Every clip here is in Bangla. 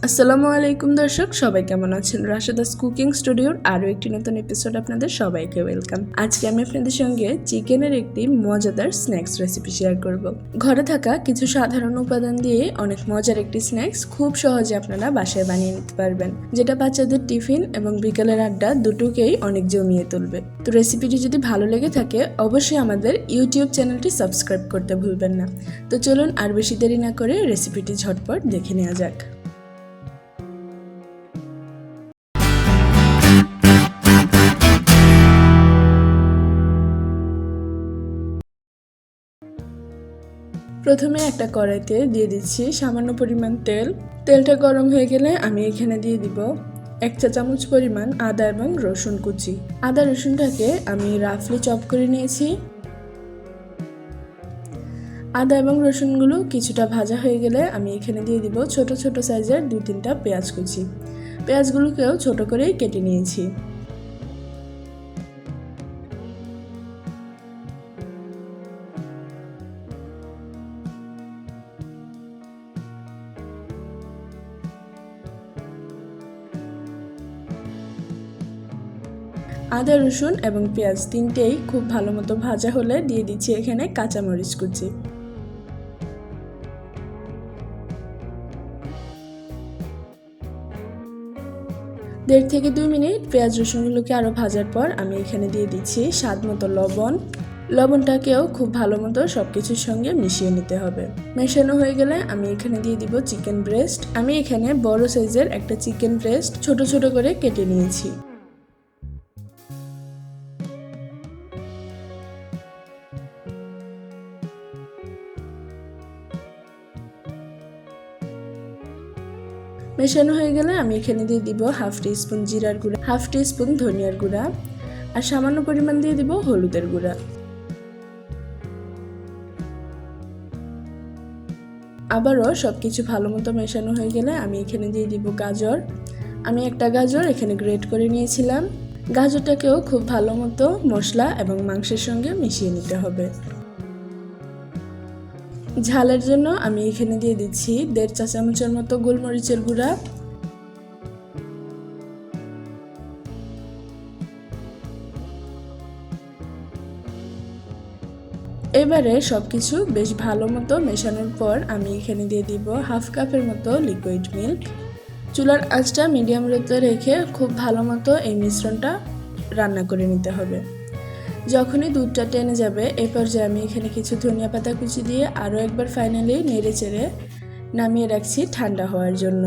আসসালামু আলাইকুম দর্শক, সবাই কেমন আছেন? রাশেদাস কুকিং স্টুডিওর আরও একটি নতুন এপিসোড আপনাদের সবাইকে ওয়েলকাম। আজকে আমি আপনাদের সঙ্গে চিকেনের একটি মজাদার স্ন্যাক্স রেসিপি শেয়ার করব। ঘরে থাকা কিছু সাধারণ উপাদান দিয়ে অনেক মজার একটি স্ন্যাক্স খুব সহজে আপনারা বাসায় বানিয়ে নিতে পারবেন, যেটা বাচ্চাদের টিফিন এবং বিকালের আড্ডা দুটোকেই অনেক জমিয়ে তুলবে। তো রেসিপিটি যদি ভালো লেগে থাকে অবশ্যই আমাদের ইউটিউব চ্যানেলটি সাবস্ক্রাইব করতে ভুলবেন না। তো চলুন আর বেশি দেরি না করে রেসিপিটি ঝটপট দেখে নেওয়া যাক। প্রথমে একটা কড়াইতে দিয়ে দিচ্ছি সামান্য পরিমাণ তেল। তেলটা গরম হয়ে গেলে আমি এখানে দিয়ে দিব 1 চা চামচ পরিমাণ আদা এবং রসুন কুচি। আদা রসুনটাকে আমি রাফলি চপ করে নিয়েছি। আদা এবং রসুনগুলো কিছুটা ভাজা হয়ে গেলে আমি এখানে দিয়ে দিব ছোট ছোট সাইজের 2-3টা পেঁয়াজ কুচি। পেঁয়াজগুলোকেও ছোট করেই কেটে নিয়েছি। আদা রসুন এবং পেঁয়াজ তিনটেই খুব ভালো মতো ভাজা হলে দিয়ে দিচ্ছি এখানে কাঁচামরিচ কুচি। 1.5 থেকে 2 মিনিট পেঁয়াজ রসুনগুলোকে আরও ভাজার পর আমি এখানে দিয়ে দিচ্ছি স্বাদ মতো লবণ। লবণটাকেও খুব ভালো মতো সব কিছুর সঙ্গে মিশিয়ে নিতে হবে। মেশানো হয়ে গেলে আমি এখানে দিয়ে দিব চিকেন ব্রেস্ট। আমি এখানে বড় সাইজের একটা চিকেন ব্রেস্ট ছোট ছোট করে কেটে নিয়েছি। মেশানো হয়ে গেলে আমি এখানে দিয়ে দিব 1/2 টিস্পুন জিরার গুঁড়া, 1/2 টিস্পুন ধনিয়ার গুঁড়া আর সামান্য পরিমাণ দিয়ে দিব হলুদের গুঁড়া। আবারও সবকিছু ভালো মতো মেশানো হয়ে গেলে আমি এখানে দিয়ে দিব গাজর। আমি একটা গাজর এখানে গ্রেট করে নিয়েছিলাম। গাজরটাকেও খুব ভালো মতো মশলা এবং মাংসের সঙ্গে মিশিয়ে নিতে হবে। ঝালের জন্য আমি এখানে দিয়ে দিচ্ছি 1.5 চা চামচের মতো গোলমরিচের গুঁড়া। এবারে সবকিছু বেশ ভালো মতো মেশানোর পর আমি এখানে দিয়ে দিব 1/2 কাপের মতো লিকুইড মিল্ক। চুলার আঁচটা মিডিয়াম রেখে রেখে খুব ভালো মতো এই মিশ্রণটা রান্না করে নিতে হবে। যখনই দুধটা টেনে যাবে এই পর্যায়ে আমি এখানে কিছু ধনিয়া পাতা কুচি দিয়ে আরও একবার ফাইনালি নেড়ে চেড়ে নামিয়ে রাখছি ঠান্ডা হওয়ার জন্য।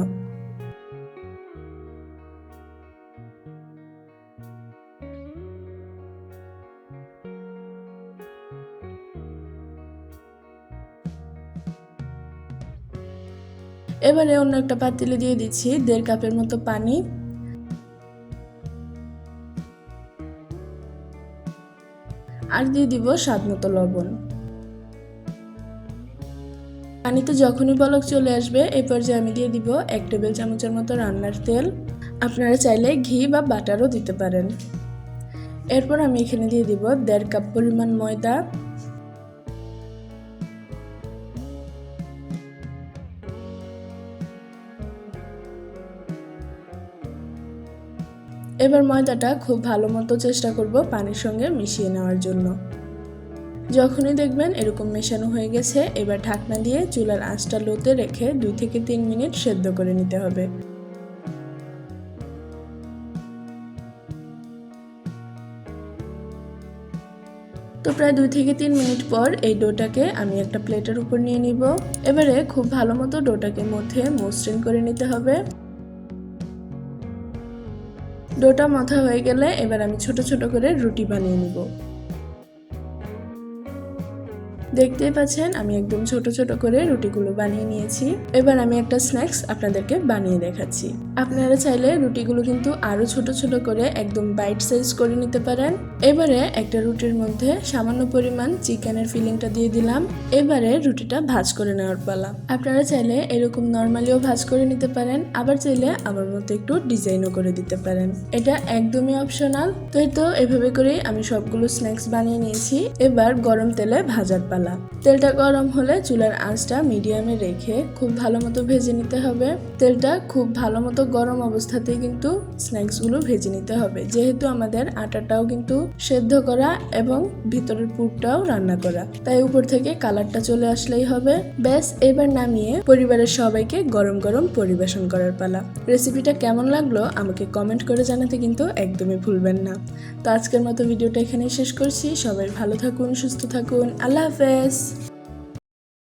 এবারে অন্য একটা পাতিলে দিয়ে দিচ্ছি 1.5 কাপের মতো পানি। আর দিয়ে দিব স্বাদ মতো লবণ। পানিতে যখনই বলক চলে আসবে এই পর্যায়ে আমি দিয়ে দিব 1 টেবিল চামচের মতো রান্নার তেল। আপনারা চাইলে ঘি বা বাটারও দিতে পারেন। এরপর আমি এখানে দিয়ে দিব 1.5 কাপ পরিমাণ ময়দা। এবার ময়দাটা খুব ভালো মতো চেষ্টা করব পানির সঙ্গে মিশিয়ে নেওয়ার জন্য। যখনই দেখবেন এরকম মেশানো হয়ে গেছে এবার ঢাকনা দিয়ে চুলার আঁচটা লোতে রেখে 2 থেকে 3 মিনিট সেদ্ধ করে নিতে হবে। তো প্রায় 2 থেকে 3 মিনিট পর এই ডোটাকে আমি একটা প্লেটের উপর নিয়ে নিব। এবারে খুব ভালো মতো ডোটাকে মধ্যে মসৃণ করে নিতে হবে। ডোটা মথা হয়ে গেলে এবার আমি ছোট ছোট করে রুটি বানিয়ে নিব। দেখতেই পাচ্ছেন আমি একদম ছোট ছোট করে রুটিগুলো বানিয়ে নিয়েছি। এবার আমি একটা স্ন্যাক্স আপনাদেরকে বানিয়ে দেখাচ্ছি। আপনারা চাইলে রুটিগুলো কিন্তু আরো ছোট ছোট করে একদম বাইট সাইজ করে নিতে পারেন। এবারে একটা রুটির মধ্যে সামান্য পরিমাণ চিকেনের ফিলিংটা দিয়ে দিলাম। এবারে রুটিটা ভাঁজ করে নেওয়ার পালা। আপনারা চাইলে এরকম নর্মালিও ভাঁজ করে নিতে পারেন, আবার চাইলে আমার মতো একটু ডিজাইনও করে দিতে পারেন। এটা একদমই অপশনাল। তো এভাবে করে আমি সবগুলো স্ন্যাক্স বানিয়ে নিয়েছি। এবার গরম তেলে ভাজার পালা। তোলা। তেলটা গরম হলে চুলার আঁচটা মিডিয়ামে রেখে খুব ভালো মতো ভেজে নিতে হবে। তেলটা খুব ভালো মতো গরম অবস্থাতেই কিন্তু স্ন্যাক্সগুলো ভেজে নিতে হবে, যেহেতু আমাদের আটাটাও কিন্তু সেদ্ধ করা এবং ভিতরের পুরটাও রান্না করা, তাই উপর থেকে কালারটা চলে আসলেই হবে। ব্যাস, এবার নামিয়ে পরিবারের সবাইকে গরম গরম পরিবেশন করার পালা। রেসিপিটা কেমন লাগলো আমাকে কমেন্ট করে জানাতে কিন্তু একদমই ভুলবেন না। তো আজকের মতো ভিডিওটা এখানেই শেষ করছি। সবাই ভালো থাকুন, সুস্থ থাকুন। আল্লাহ হাফেজ।